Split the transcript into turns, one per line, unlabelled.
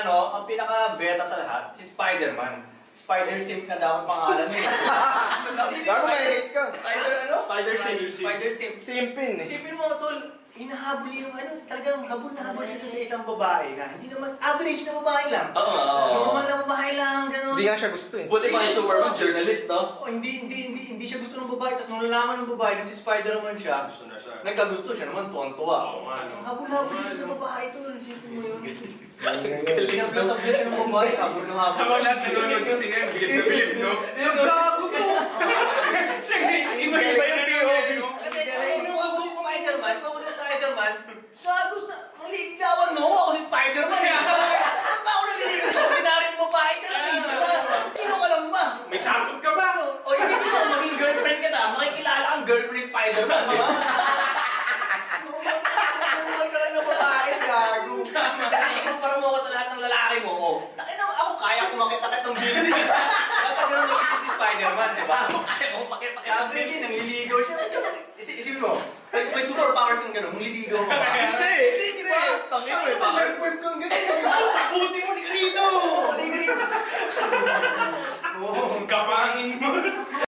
ang pinaka-beta sa lahat, si Spider-Man. Spider-Simp na dapat pangalan niya.
Bago may hate ka.
Spider-Simp.
Simpin eh.
Isipin mo, tol, hinahabol yung talagang habol na habol siya sa isang babae na hindi naman average na babae lang. Normal na babae lang, gano'n.
Hindi nga siya gusto eh.
Buti pa yung Superman, journalist, no?
Hindi siya gusto ng babae. Tapos nung nalaman ng babae na si Spider-Man siya,
Gusto na siya.
nagkagusto siya naman, tuwang-tuwa.
Habol-habol
Habol-habol siya sa babae, tol. Isipin mo yun. Pinablatag na siya ng babae, habol na habol.
Habang lahat nanonood sa sine, bilib na bilib, no?
Gago to!
Iba yung POV.
Kasi nung ako si Spider-Man, gago sa... Naliligawan mo ako si Spider-Man eh! Saan ba ako naliligawan sa ordinary babae ka lang? Sino ka lang ba?
May sakot ka ba?
O isipin ko, maging girlfriend ka na, makikilala kang girlfriend ni Spider-Man, di ba? Normal ka lang na babae, gago. Kasi ikumpara mo ako sa lahat ng lalaki mo, takin naman ako, kaya ko makita-kit ng building. Dapat ganun mag-isip si Spider-Man, di ba? Kaya ko makita-kit. Sabi niya, nangliligaw siya. Isipin mo, may superpowers yung gano'n, mangliligaw ka ba?
Hindi ba? Tangin mo eh.
Girlfriend ko